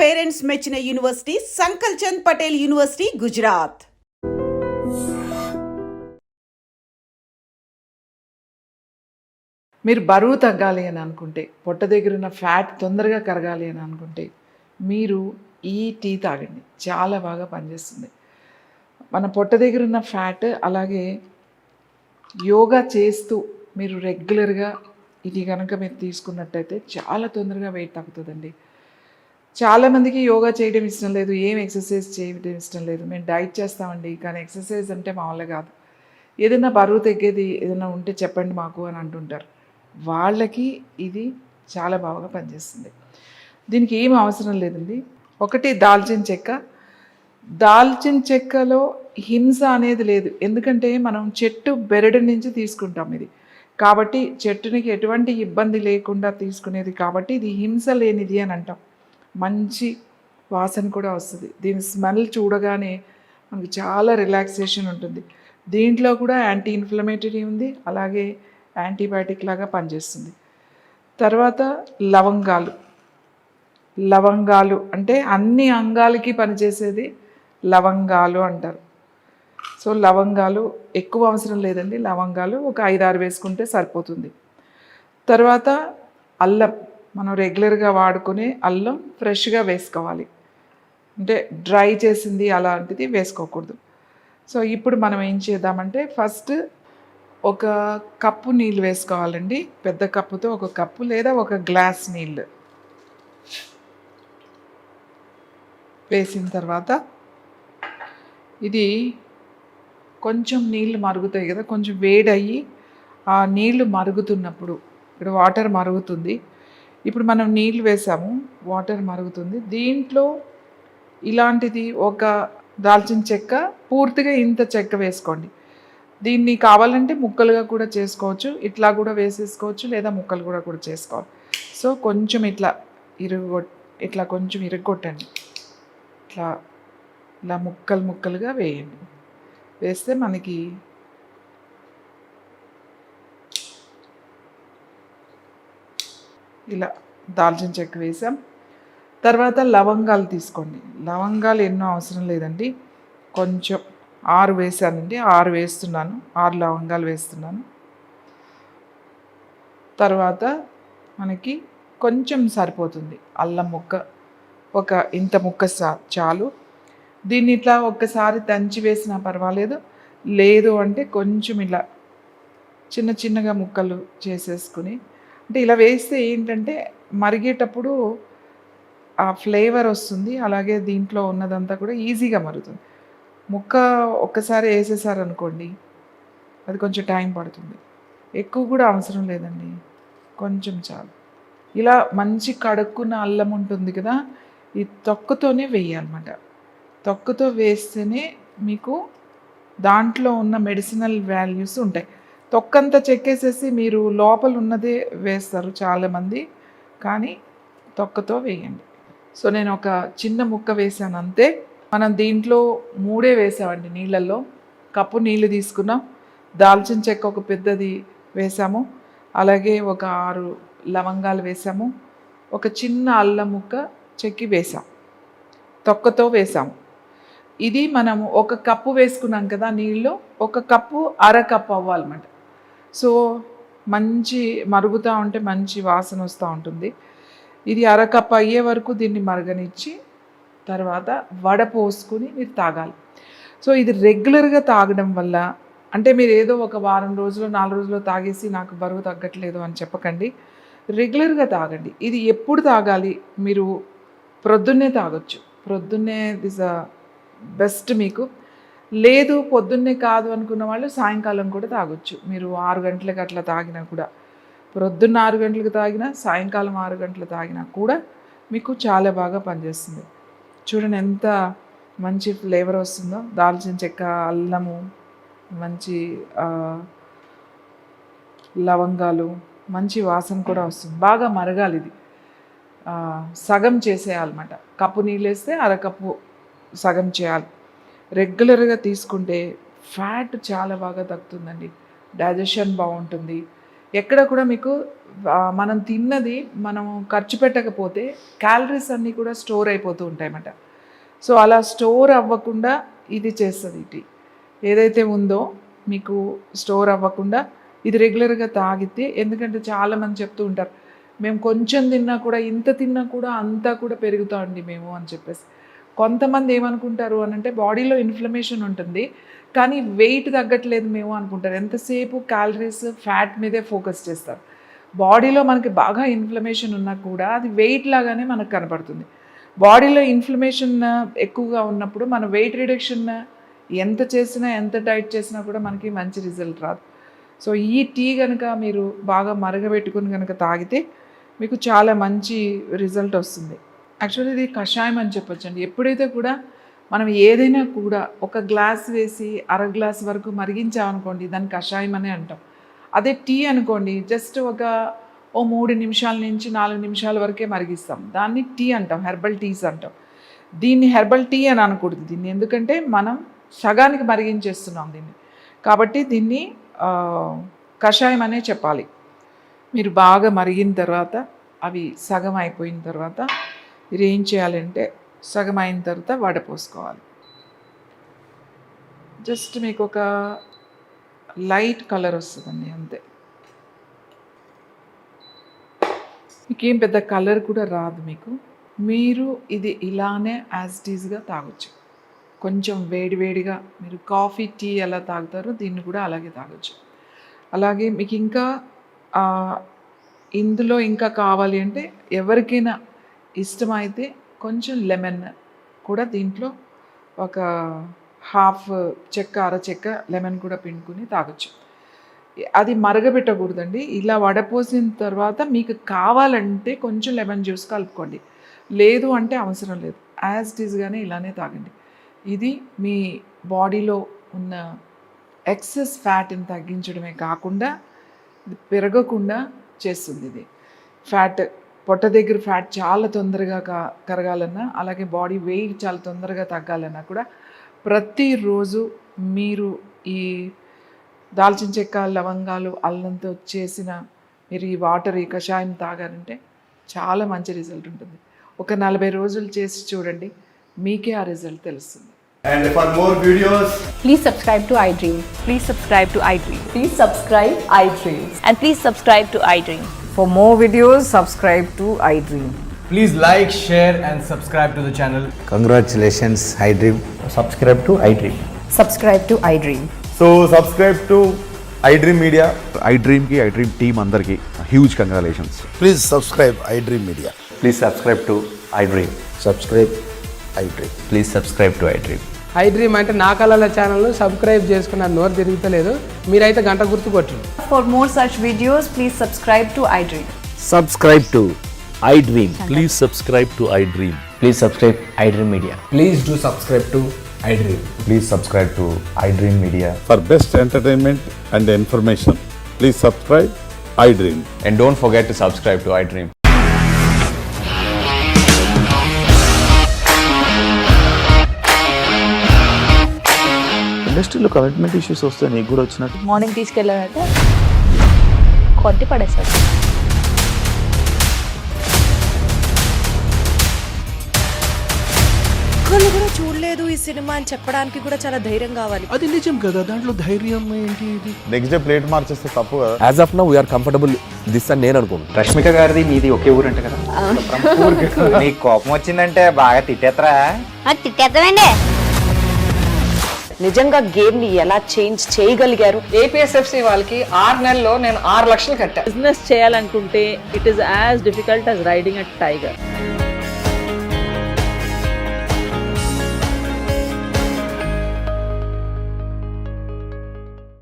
Parents మెచ్చిన university సంకల్ Chand Patel university Gujarat. మీరు బరువు తగ్గాలి అని అనుకుంటే, పొట్ట దగ్గర ఉన్న ఫ్యాట్ తొందరగా కరగాలి అని అనుకుంటే, మీరు ఈ టీ తాగండి. చాలా బాగా పనిచేస్తుంది. మన పొట్ట దగ్గర ఉన్న ఫ్యాట్, అలాగే యోగా చేస్తూ మీరు రెగ్యులర్గా ఇది కనుక మీరు తీసుకున్నట్టయితే చాలా తొందరగా వెయిట్ తగ్గుతుందండి. చాలామందికి యోగా చేయడం ఇష్టం లేదు, ఏం ఎక్సర్సైజ్ చేయడం ఇష్టం లేదు. మేము డైట్ చేస్తామండి, కానీ ఎక్సర్సైజ్ అంటే మామూలుగా కాదు. ఏదైనా బరువు తగ్గేది ఏదైనా ఉంటే చెప్పండి మాకు అని అంటుంటారు. వాళ్ళకి ఇది చాలా బాగా పనిచేస్తుంది. దీనికి ఏం అవసరం లేదండి. ఒకటి దాల్చిన చెక్క. దాల్చిన చెక్కలో హింస అనేది లేదు, ఎందుకంటే మనం చెట్టు బెరడు నుంచి తీసుకుంటాం ఇది. కాబట్టి చెట్టునికి ఎటువంటి ఇబ్బంది లేకుండా తీసుకునేది కాబట్టి ఇది హింస లేనిది అని అంటాం. మంచి వాసన కూడా వస్తుంది. దీని స్మెల్ చూడగానే మనకు చాలా రిలాక్సేషన్ ఉంటుంది. దీంట్లో కూడా యాంటీ ఇన్ఫ్లమేటరీ ఉంది, అలాగే యాంటీబయాటిక్ లాగా పనిచేస్తుంది. తర్వాత లవంగాలు అంటే అన్ని అంగాలకి పనిచేసేది లవంగాలు అంటారు. సో లవంగాలు ఎక్కువ అవసరం లేదండి. లవంగాలు ఒక 5-6 వేసుకుంటే సరిపోతుంది. తర్వాత అల్లం, మనం రెగ్యులర్గా వాడుకునే అల్లం ఫ్రెష్గా వేసుకోవాలి, అంటే డ్రై చేసింది అలాంటిది వేసుకోకూడదు. సో ఇప్పుడు మనం ఏం చేద్దామంటే, ఫస్ట్ ఒక కప్పు నీళ్ళు వేసుకోవాలండి. పెద్ద కప్పుతో ఒక కప్పు లేదా ఒక గ్లాస్ నీళ్ళు వేసిన తర్వాత, ఇది కొంచెం నీళ్ళు మరుగుతాయి కదా, కొంచెం వేడయ్యి ఆ నీళ్లు మరుగుతున్నప్పుడు, ఇప్పుడు వాటర్ మరుగుతుంది, ఇప్పుడు మనం నీళ్ళు వేసాము, వాటర్ మరుగుతుంది. దీంట్లో ఇలాంటిది ఒక దాల్చిన చెక్క, పూర్తిగా ఇంత చెక్క వేసుకోండి. దీన్ని కావాలంటే ముక్కలుగా కూడా చేసుకోవచ్చు, ఇట్లా కూడా వేసేసుకోవచ్చు, లేదా ముక్కలు కూడా చేసుకోవాలి. సో కొంచెం ఇట్లా కొంచెం ఇరగొట్టండి. ఇలా ముక్కలుగా వేయండి. వేస్తే మనకి ఇలా దాల్చిన చెక్క వేసాం. తర్వాత లవంగాలు తీసుకోండి. లవంగాలు ఎన్నో అవసరం లేదండి, కొంచెం 6 వేసానండి, 6 వేస్తున్నాను, 6 లవంగాలు వేస్తున్నాను. తర్వాత మనకి కొంచెం సరిపోతుంది అల్లం ముక్క, ఒక ఇంత ముక్క చాలు. దీన్ని ఇట్లా ఒక్కసారి దంచి వేసినా పర్వాలేదు, లేదు అంటే కొంచెం ఇలా చిన్నగా ముక్కలు చేసేసుకుని, అంటే ఇలా వేస్తే ఏంటంటే మరిగేటప్పుడు ఆ ఫ్లేవర్ వస్తుంది, అలాగే దీంట్లో ఉన్నదంతా కూడా ఈజీగా మరుగుతుంది. ముక్క ఒక్కసారి వేసేసారనుకోండి, అది కొంచెం టైం పడుతుంది. ఎక్కువ కూడా అవసరం లేదండి, కొంచెం చాలు. ఇలా మంచి కడుక్కున్న అల్లం ఉంటుంది కదా, ఈ తొక్కతోనే వేయాలన్నమాట. తొక్కతో వేస్తేనే మీకు దాంట్లో ఉన్న మెడిసినల్ వాల్యూస్ ఉంటాయి. తొక్కంతా చెక్కేసేసి మీరు లోపల ఉన్నదే వేస్తారు చాలామంది, కానీ తొక్కతో వేయండి. సో నేను ఒక చిన్న ముక్క వేసాను అంతే. మనం దీంట్లో 3 వేసామండి నీళ్ళల్లో. కప్పు నీళ్ళు తీసుకున్నాం, దాల్చిన చెక్క ఒక పెద్దది వేసాము, అలాగే ఒక 6 లవంగాలు వేసాము, ఒక చిన్న అల్లం ముక్క చెక్కి వేసాం, తొక్కతో వేసాము. ఇది మనము ఒక కప్పు వేసుకున్నాం కదా నీళ్ళు, ఒక కప్పు అరకప్పు అవ్వాలన్నమాట. సో మంచి మరుగుతూ ఉంటే మంచి వాసన వస్తూ ఉంటుంది. ఇది అరకప్పు అయ్యే వరకు దీన్ని మరగనిచ్చి తర్వాత వడపోసుకుని మీరు తాగాలి. సో ఇది రెగ్యులర్గా తాగడం వల్ల, అంటే మీరు ఏదో ఒక వారం రోజులు 4 రోజులు తాగేసి నాకు బరువు తగ్గట్లేదు అని చెప్పకండి, రెగ్యులర్గా తాగండి. ఇది ఎప్పుడు తాగాలి? మీరు ప్రొద్దున్నే తాగొచ్చు, ప్రొద్దున్నే దిస్ బెస్ట్ మీకు. లేదు పొద్దున్నే కాదు అనుకున్న వాళ్ళు సాయంకాలం కూడా తాగొచ్చు. మీరు 6 గంటలకు అట్లా తాగినా కూడా, ప్రొద్దున్న 6 గంటలకు తాగినా, సాయంకాలం 6 గంటలు తాగినా కూడా మీకు చాలా బాగా పనిచేస్తుంది. చూడండి ఎంత మంచి ఫ్లేవర్ వస్తుందో, దాల్చిన చెక్క, అల్లము, మంచి లవంగాలు, మంచి వాసన కూడా వస్తుంది. బాగా మరగాలి ఇది, సగం చేసేయాలన్నమాట. కప్పు నీళ్ళు వేస్తే అరకప్పు సగం చేయాలి. రెగ్యులర్గా తీసుకుంటే ఫ్యాట్ చాలా బాగా తగ్గుతుందండి, డైజెషన్ బాగుంటుంది, ఎక్కడ కూడా మీకు మనం తిన్నది మనం ఖర్చు పెట్టకపోతే క్యాలరీస్ అన్నీ కూడా స్టోర్ అయిపోతూ ఉంటాయన్నమాట. సో అలా స్టోర్ అవ్వకుండా ఇది చేస్తుంది. ఇది ఏదైతే ఉందో మీకు స్టోర్ అవ్వకుండా ఇది రెగ్యులర్గా తాగితే, ఎందుకంటే చాలామంది చెప్తూ ఉంటారు మేము కొంచెం తిన్నా కూడా, ఇంత తిన్నా కూడా అంతా కూడా పెరుగుతామండి మేము అని చెప్పేసి. కొంతమంది ఏమనుకుంటారు అని అంటే బాడీలో ఇన్ఫ్లమేషన్ ఉంటుంది కానీ వెయిట్ తగ్గట్లేదు మేము అనుకుంటారు. ఎంతసేపు క్యాలరీస్ ఫ్యాట్ మీదే ఫోకస్ చేస్తారు. బాడీలో మనకి బాగా ఇన్ఫ్లమేషన్ ఉన్నా కూడా అది వెయిట్ లాగానే మనకు కనపడుతుంది. బాడీలో ఇన్ఫ్లమేషన్ ఎక్కువగా ఉన్నప్పుడు మన వెయిట్ రిడక్షన్ ఎంత చేసినా, ఎంత డైట్ చేసినా కూడా మనకి మంచి రిజల్ట్ రాదు. సో ఈ టీ కనుక మీరు బాగా మరగబెట్టుకుని కనుక తాగితే మీకు చాలా మంచి రిజల్ట్ వస్తుంది. యాక్చువల్లీ ఇది కషాయం అని చెప్పొచ్చండి. ఎప్పుడైతే కూడా మనం ఏదైనా కూడా ఒక గ్లాస్ వేసి అర గ్లాస్ వరకు మరిగించామనుకోండి దాన్ని కషాయం అనే అంటాం. అదే టీ అనుకోండి జస్ట్ ఒక 3 నిమిషాల నుంచి 4 నిమిషాల వరకే మరిగిస్తాం, దాన్ని టీ అంటాం, హెర్బల్ టీస్ అంటాం. దీన్ని హెర్బల్ టీ అని అనకూడదు దీన్ని, ఎందుకంటే మనం సగానికి మరిగించేస్తున్నాం దీన్ని. కాబట్టి దీన్ని కషాయం అనే చెప్పాలి. మీరు బాగా మరిగిన తర్వాత అవి సగం అయిపోయిన తర్వాత మీరు ఏం చేయాలంటే సగం అయిన తర్వాత వడపోసుకోవాలి. జస్ట్ మీకు ఒక లైట్ కలర్ వస్తుందండి అంతే. మీకేం పెద్ద కలర్ కూడా రాదు మీకు. మీరు ఇది ఇలానే యాజ్ ఇట్ ఈజ్గా తాగొచ్చు. కొంచెం వేడివేడిగా మీరు కాఫీ టీ ఎలా తాగుతారో దీన్ని కూడా అలాగే తాగొచ్చు. అలాగే మీకు ఇంకా ఇందులో ఇంకా కావాలి అంటే ఎవరికైనా ఇష్టమైతే కొంచెం లెమన్ కూడా దీంట్లో ఒక హాఫ్ చెక్క అర చెక్క లెమన్ కూడా పిండుకుని తాగొచ్చు. అది మరగబెట్టకూడదండి. ఇలా వడపోసిన తర్వాత మీకు కావాలంటే కొంచెం లెమన్ జ్యూస్ కలుపుకోండి, లేదు అంటే అవసరం లేదు. యాజ్ ఇట్ ఈజ్గానే ఇలానే తాగండి. ఇది మీ బాడీలో ఉన్న ఎక్సెస్ ఫ్యాట్ని తగ్గించడమే కాకుండా ఇది పెరగకుండా చేస్తుంది. ఇది ఫ్యాట్ పొట్ట దగ్గర ఫ్యాట్ చాలా తొందరగా కరగాలన్నా, అలాగే బాడీ వెయిట్ చాలా తొందరగా తగ్గాలన్నా కూడా ప్రతిరోజు మీరు ఈ దాల్చిన చెక్క, లవంగాలు, అల్లంతో చేసిన మీరు ఈ వాటర్, ఈ కషాయం తాగారంటే చాలా మంచి రిజల్ట్ ఉంటుంది. ఒక 40 రోజులు చేసి చూడండి, మీకే ఆ రిజల్ట్ తెలుస్తుంది. And for more videos, Please subscribe to iDream. Please subscribe to iDream. Please subscribe iDream. And please subscribe to iDream. For more videos, subscribe to iDream. please like, share and subscribe to the channel. Congratulations, iDream. Subscribe to iDream. Subscribe to iDream. So subscribe to iDream Media. iDream team andarki huge congratulations. Please subscribe iDream Media. Please subscribe to iDream. Subscribe iDream. Please subscribe to iDream. iDream అంటే నా కళల ఛానల్ను subscribe చేసుకున్న నోరు తిరుగుతలేదు, మీరైతే గంట గుర్తు కొట్టండి. For more such videos, please subscribe to iDream. Subscribe to iDream. Please subscribe to iDream. Please subscribe iDream Media. Please do subscribe to iDream. Please subscribe to iDream Media. For best entertainment and information, please subscribe iDream. And don't forget to subscribe to iDream. ఇండస్ట్రీలో commitment issues వస్తే నీకు కూడా వచ్చినట్టు morning తీసుకెళ్ళారంటే కొట్టి పడేస్తారు. ఒక్కళ్ళు కూడా చూడలేదు ఈ సినిమా అని చెప్పడానికి కూడా చాలా ధైర్యం కావాలి. అది నిజం కదా, దాంట్లో ధైర్యం ఏంటి? ఇది నెక్స్ట్ డే ప్లేట్ మార్చేస్తే తప్పు కదా. As of now we are comfortable this అని నేను అనుకుంటున్నాను. రష్మిక గారిది మీది ఒకే ఊరు అంట కదా. నీకు కోపం వచ్చిందంటే బాగా తిట్టేత్తరా? తిట్టేద్దామండి. నిజంగా గేమ్ ని ఎలా చేంజ్ చేయగలిగారు? ఏపీఎస్ఎఫ్సి వాళ్ళకి 6 నెలల్లో నేను 6 లక్షలు కట్టా. బిజినెస్ చేయాలనుకుంటే it is as difficult as riding a tiger.